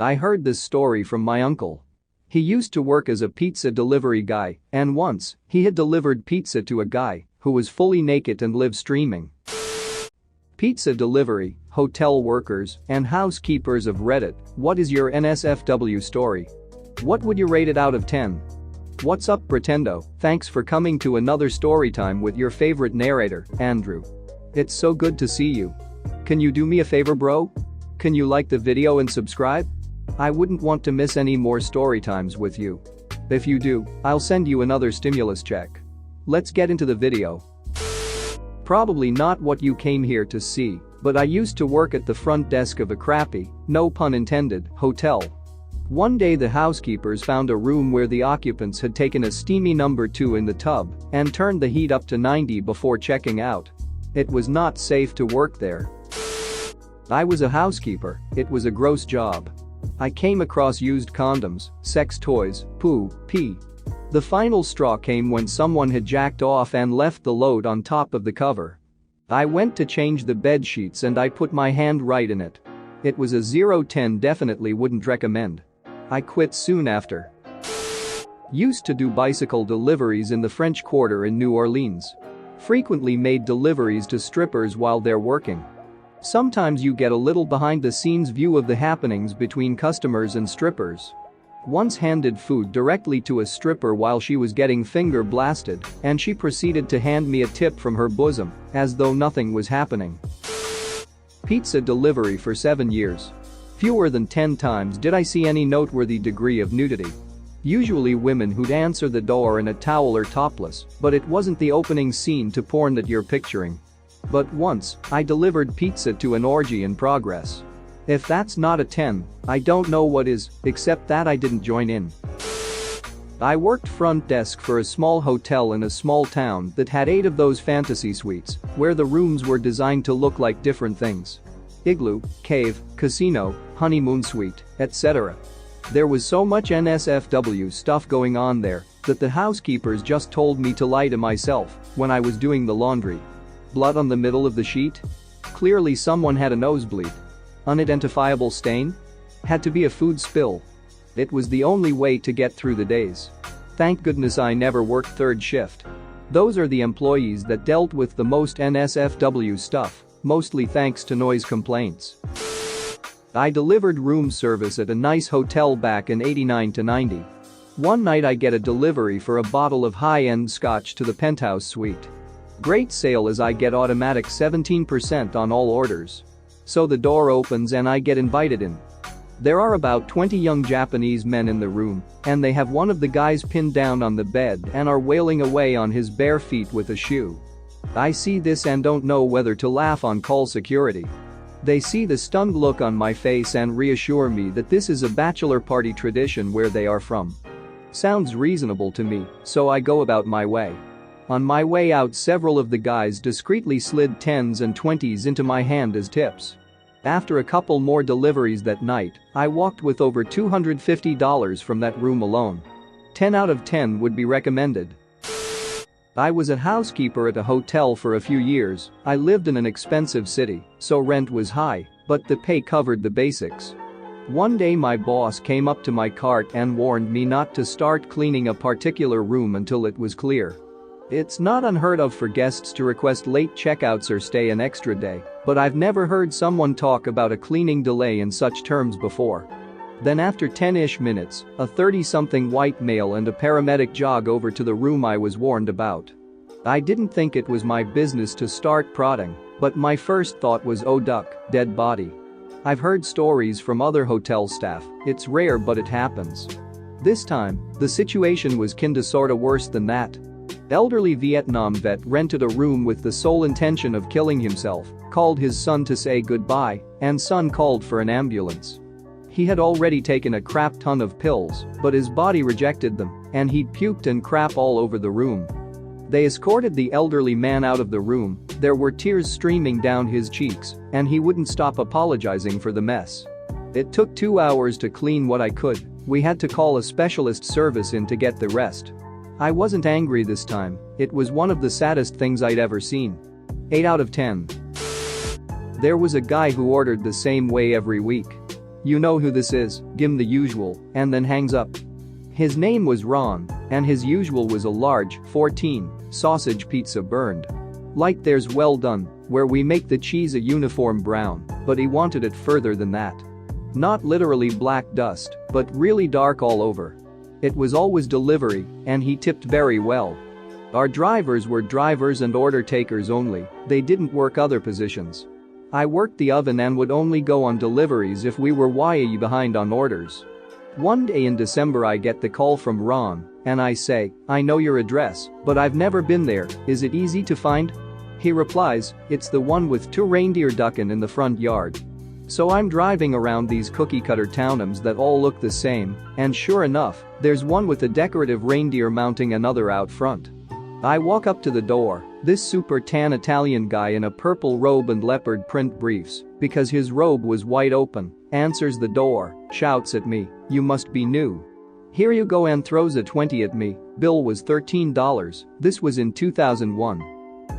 I heard this story from my uncle. He used to work as a pizza delivery guy, and once, he had delivered pizza to a guy who was fully naked and live streaming. Pizza delivery, hotel workers, and housekeepers of Reddit, what is your NSFW story? What would you rate it out of 10? What's up, Pretendo? Thanks for coming to another storytime with your favorite narrator, Andrew. It's so good to see you. Can you do me a favor, bro? Can you like the video and subscribe? I wouldn't want to miss any more story times with you. If you do, I'll send you another stimulus check. Let's get into the video. Probably not what you came here to see, but I used to work at the front desk of a crappy, no pun intended, hotel. One day the housekeepers found a room where the occupants had taken a steamy number 2 in the tub and turned the heat up to 90 before checking out. It was not safe to work there. I was a housekeeper, it was a gross job. I came across used condoms, sex toys, poo, pee. The final straw came when someone had jacked off and left the load on top of the cover. I went to change the bed sheets and I put my hand right in it. It was a 0-10, definitely wouldn't recommend. I quit soon after. Used to do bicycle deliveries in the French Quarter in New Orleans. Frequently made deliveries to strippers while they're working. Sometimes you get a little behind-the-scenes view of the happenings between customers and strippers. Once handed food directly to a stripper while she was getting finger blasted, and she proceeded to hand me a tip from her bosom, as though nothing was happening. Pizza delivery for 7 years. Fewer than 10 times did I see any noteworthy degree of nudity. Usually women who'd answer the door in a towel or topless, but it wasn't the opening scene to porn that you're picturing. But once, I delivered pizza to an orgy in progress. If that's not a 10, I don't know what is, except that I didn't join in. I worked front desk for a small hotel in a small town that had 8 of those fantasy suites, where the rooms were designed to look like different things. Igloo, cave, casino, honeymoon suite, etc. There was so much NSFW stuff going on there that the housekeepers just told me to lie to myself when I was doing the laundry. Blood on the middle of the sheet? Clearly someone had a nosebleed. Unidentifiable stain? Had to be a food spill. It was the only way to get through the days. Thank goodness I never worked third shift. Those are the employees that dealt with the most NSFW stuff, mostly thanks to noise complaints. I delivered room service at a nice hotel back in 89 to 90. One night I get a delivery for a bottle of high-end scotch to the penthouse suite. Great sale as I get automatic 17% on all orders. So the door opens and I get invited in. There are about 20 young Japanese men in the room, and they have one of the guys pinned down on the bed and are wailing away on his bare feet with a shoe. I see this and don't know whether to laugh on call security. They see the stunned look on my face and reassure me that this is a bachelor party tradition where they are from. Sounds reasonable to me, so I go about my way. On my way out, several of the guys discreetly slid 10s and 20s into my hand as tips. After a couple more deliveries that night, I walked with over $250 from that room alone. 10 out of 10 would be recommended. I was a housekeeper at a hotel for a few years. I lived in an expensive city, so rent was high, but the pay covered the basics. One day my boss came up to my cart and warned me not to start cleaning a particular room until it was clear. It's not unheard of for guests to request late checkouts or stay an extra day, but I've never heard someone talk about a cleaning delay in such terms before. Then after 10-ish minutes, a 30-something white male and a paramedic jog over to the room I was warned about. I didn't think it was my business to start prodding, but my first thought was, oh duck, dead body. I've heard stories from other hotel staff, it's rare but it happens. This time, the situation was kinda sorta worse than that. Elderly Vietnam vet rented a room with the sole intention of killing himself, called his son to say goodbye, and son called for an ambulance. He had already taken a crap ton of pills, but his body rejected them, and he'd puked and crap all over the room. They escorted the elderly man out of the room, there were tears streaming down his cheeks, and he wouldn't stop apologizing for the mess. It took 2 hours to clean what I could, we had to call a specialist service in to get the rest. I wasn't angry this time, it was one of the saddest things I'd ever seen. 8 out of 10. There was a guy who ordered the same way every week. "You know who this is, Gim the usual," and then hangs up. His name was Ron, and his usual was a large, 14, sausage pizza burned. Like theirs well done, where we make the cheese a uniform brown, but he wanted it further than that. Not literally black dust, but really dark all over. It was always delivery, and he tipped very well. Our drivers were drivers and order takers only, they didn't work other positions. I worked the oven and would only go on deliveries if we were way behind on orders. One day in December I get the call from Ron, and I say, "I know your address, but I've never been there, is it easy to find?" He replies, "It's the one with 2 reindeer ducking in the front yard." So I'm driving around these cookie-cutter townhomes that all look the same, and sure enough, there's one with a decorative reindeer mounting another out front. I walk up to the door, this super tan Italian guy in a purple robe and leopard print briefs, because his robe was wide open, answers the door, shouts at me, "You must be new." "Here you go," and throws a 20 at me. Bill was $13, this was in 2001.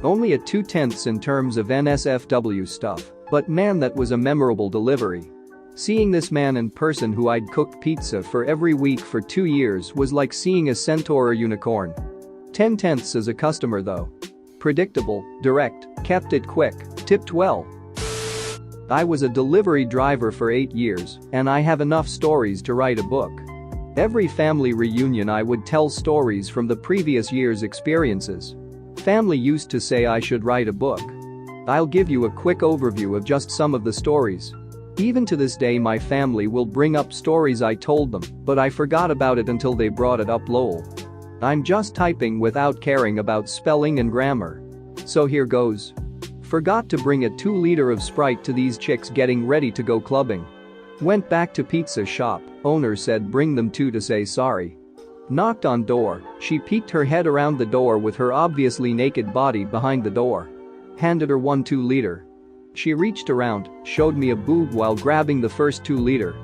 Only a 2/10 in terms of NSFW stuff, but man, that was a memorable delivery. Seeing this man in person who I'd cooked pizza for every week for 2 years was like seeing a centaur or unicorn. 10/10 as a customer though. Predictable, direct, kept it quick, tipped well. I was a delivery driver for 8 years, and I have enough stories to write a book. Every family reunion I would tell stories from the previous year's experiences. Family used to say I should write a book. I'll give you a quick overview of just some of the stories. Even to this day my family will bring up stories I told them, but I forgot about it until they brought it up, lol. I'm just typing without caring about spelling and grammar. So here goes. Forgot to bring a 2-liter of Sprite to these chicks getting ready to go clubbing. Went back to pizza shop, owner said bring them 2 to say sorry. Knocked on door, she peeked her head around the door with her obviously naked body behind the door. Handed her 1 2-liter. She reached around, showed me a boob while grabbing the first 2-liter.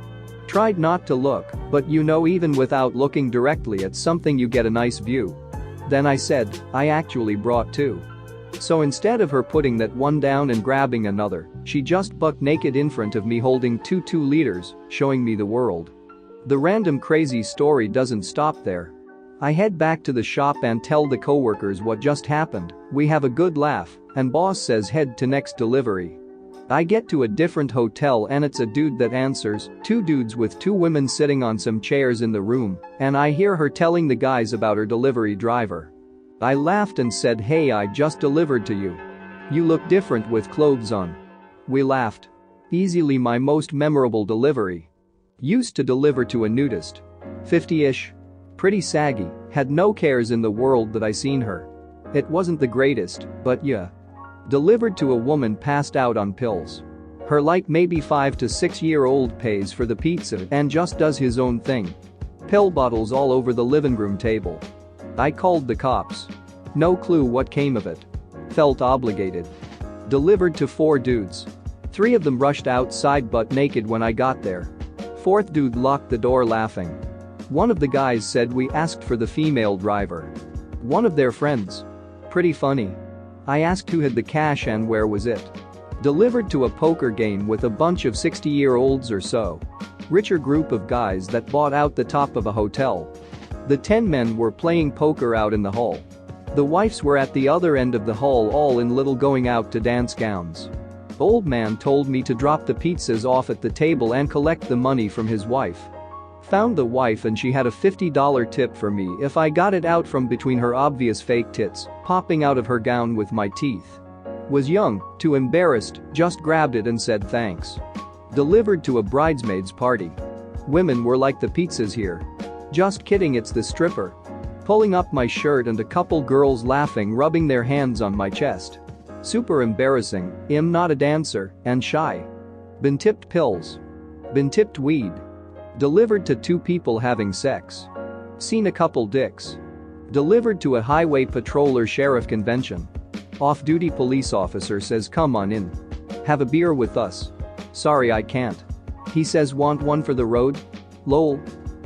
Tried not to look, but you know, even without looking directly at something you get a nice view. Then I said, "I actually brought 2. So instead of her putting that one down and grabbing another, she just buck naked in front of me holding 2 2-liters, showing me the world. The random crazy story doesn't stop there. I head back to the shop and tell the coworkers what just happened, we have a good laugh, and boss says head to next delivery. I get to a different hotel and it's a dude that answers, 2 dudes with 2 women sitting on some chairs in the room, and I hear her telling the guys about her delivery driver. I laughed and said, "Hey, I just delivered to you. You look different with clothes on." We laughed. Easily my most memorable delivery. Used to deliver to a nudist. 50-ish. Pretty saggy, had no cares in the world that I seen her. It wasn't the greatest, but yeah. Delivered to a woman passed out on pills. Her like maybe 5 to 6-year-old pays for the pizza and just does his own thing. Pill bottles all over the living room table. I called the cops. No clue what came of it. Felt obligated. Delivered to 4 dudes. 3 of them rushed outside butt naked when I got there. 4th dude locked the door laughing. One of the guys said we asked for the female driver. One of their friends. Pretty funny. I asked who had the cash and where was it. Delivered to a poker game with a bunch of 60-year-olds or so. Richer group of guys that bought out the top of a hotel. The 10 men were playing poker out in the hall. The wives were at the other end of the hall, all in little going out to dance gowns. Old man told me to drop the pizzas off at the table and collect the money from his wife. Found the wife and she had a $50 tip for me if I got it out from between her obvious fake tits, popping out of her gown with my teeth. Was young, too embarrassed, just grabbed it and said thanks. Delivered to a bridesmaid's party. Women were like the pizzas here. Just kidding, it's the stripper. Pulling up my shirt and a couple girls laughing, rubbing their hands on my chest. Super embarrassing, I'm not a dancer, and shy. Been tipped pills. Been tipped weed. Delivered to 2 people having sex. Seen a couple dicks. Delivered to a highway patrol or sheriff convention. Off-duty police officer says come on in. Have a beer with us. Sorry I can't. He says want one for the road? Lol.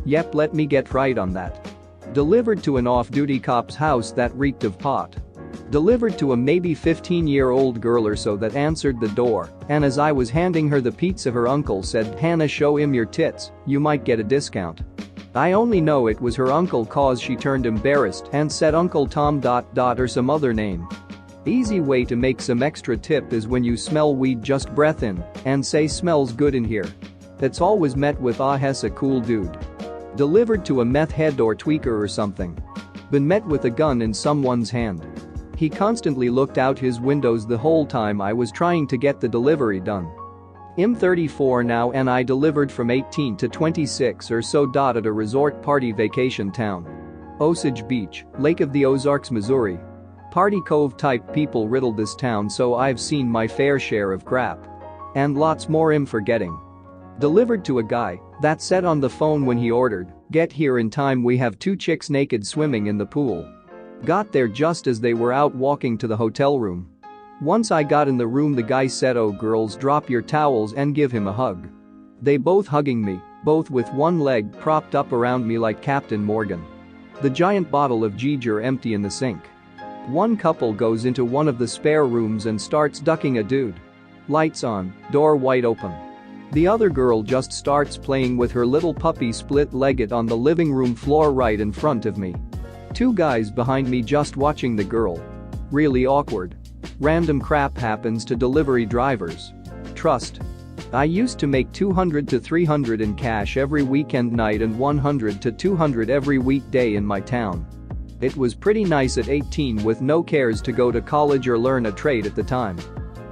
Yep, let me get right on that. Delivered to an off-duty cop's house that reeked of pot. Delivered to a maybe 15-year-old girl or so that answered the door, and as I was handing her the pizza her uncle said, "Hannah, show him your tits, you might get a discount." I only know it was her uncle cause she turned embarrassed and said Uncle Tom ... or some other name. Easy way to make some extra tip is when you smell weed, just breath in and say "smells good in here." It's always met with "ah, he's a cool dude." Delivered to a meth head or tweaker or something. Been met with a gun in someone's hand. He constantly looked out his windows the whole time I was trying to get the delivery done. I'm 34 now and I delivered from 18 to 26 or so. At a resort party vacation town. Osage Beach, Lake of the Ozarks, Missouri. Party Cove type people riddled this town, so I've seen my fair share of crap. And lots more I'm forgetting. Delivered to a guy that said on the phone when he ordered, "Get here in time, we have 2 chicks naked swimming in the pool." Got there just as they were out walking to the hotel room. Once I got in the room, the guy said, "Oh girls, drop your towels and give him a hug." They both hugging me, both with one leg propped up around me like Captain Morgan. The giant bottle of Ginger empty in the sink. One couple goes into one of the spare rooms and starts ducking a dude. Lights on, door wide open. The other girl just starts playing with her little puppy split-legged on the living room floor right in front of me. 2 guys behind me just watching the girl. Really awkward. Random crap happens to delivery drivers. Trust. I used to make $200 to $300 in cash every weekend night and $100 to $200 every weekday in my town. It was pretty nice at 18 with no cares to go to college or learn a trade at the time.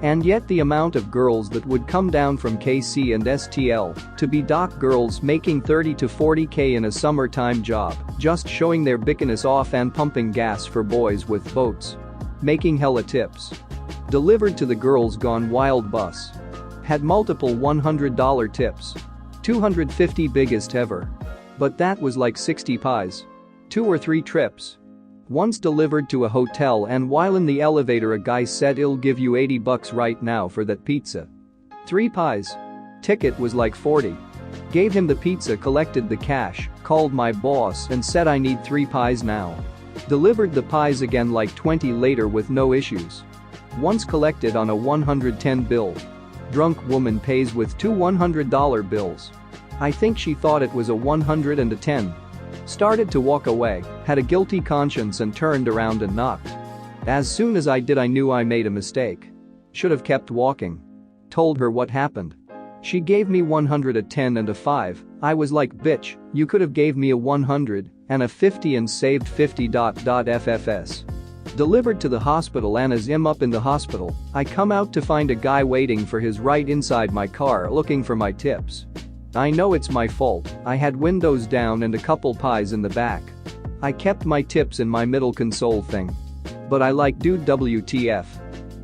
And yet the amount of girls that would come down from KC and STL to be dock girls making 30 to 40K in a summertime job, just showing their bikiness off and pumping gas for boys with boats. Making hella tips. Delivered to the Girls Gone Wild bus. Had multiple $100 tips. 250 biggest ever. But that was like 60 pies. 2 or 3 trips. Once delivered to a hotel, and while in the elevator a guy said, "I'll give you $80 right now for that pizza." 3 pies. Ticket was like 40. Gave him the pizza, collected the cash, called my boss and said I need 3 pies now. Delivered the pies again like 20 later with no issues. Once collected on a 110 bill. Drunk woman pays with 2 $100 bills. I think she thought it was a 100 and a 10. Started to walk away, had a guilty conscience and turned around and knocked. As soon as I did, I knew I made a mistake. Should have kept walking. Told her what happened. She gave me 100, a 10 and a 5. I was like, "Bitch, you could have gave me a 100 and a 50 and saved 50. FFS. Delivered to the hospital, and as I'm up in the hospital, I come out to find a guy waiting for his ride inside my car looking for my tips. I know it's my fault, I had windows down and a couple pies in the back. I kept my tips in my middle console thing. But I like, "Dude, WTF.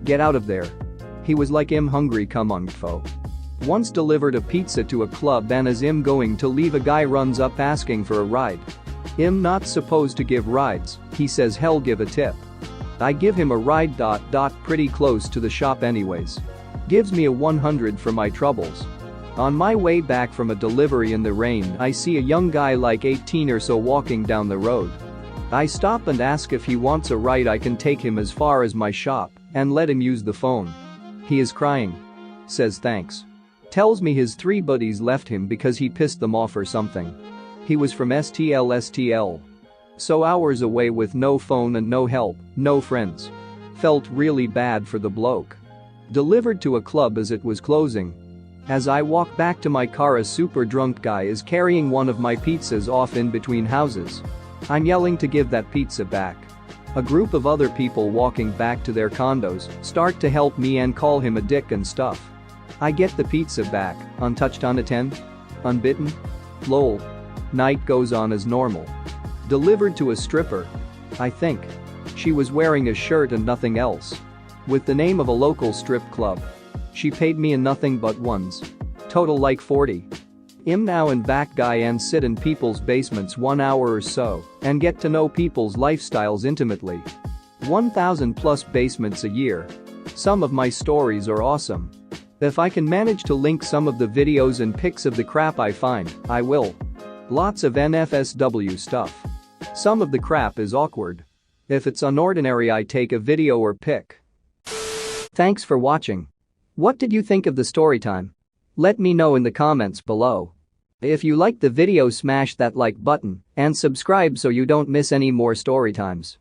Get out of there." He was like, "I'm hungry, come on, fo." Once delivered a pizza to a club, and as I'm going to leave, a guy runs up asking for a ride. I'm not supposed to give rides, he says, "Hell, give a tip." I give him a ride. Pretty close to the shop anyways. Gives me a 100 for my troubles. On my way back from a delivery in the rain, I see a young guy like 18 or so walking down the road. I stop and ask if he wants a ride. I can take him as far as my shop and let him use the phone. He is crying. Says thanks. Tells me his 3 buddies left him because he pissed them off or something. He was from STL. So hours away with no phone and no help, no friends. Felt really bad for the bloke. Delivered to a club as it was closing. As I walk back to my car, a super drunk guy is carrying one of my pizzas off in between houses. I'm yelling to give that pizza back. A group of other people walking back to their condos start to help me and call him a dick and stuff. I get the pizza back, untouched, unattended, unbitten. Lol. Night goes on as normal. Delivered to a stripper. I think. She was wearing a shirt and nothing else. With the name of a local strip club. She paid me in nothing but ones. Total like 40. I'm now in back guy and sit in people's basements 1 hour or so and get to know people's lifestyles intimately. 1,000 plus basements a year. Some of my stories are awesome. If I can manage to link some of the videos and pics of the crap I find, I will. Lots of NSFW stuff. Some of the crap is awkward. If it's unordinary, I take a video or pic. Thanks for watching. What did you think of the story time? Let me know in the comments below. If you liked the video, smash that like button and subscribe so you don't miss any more story times.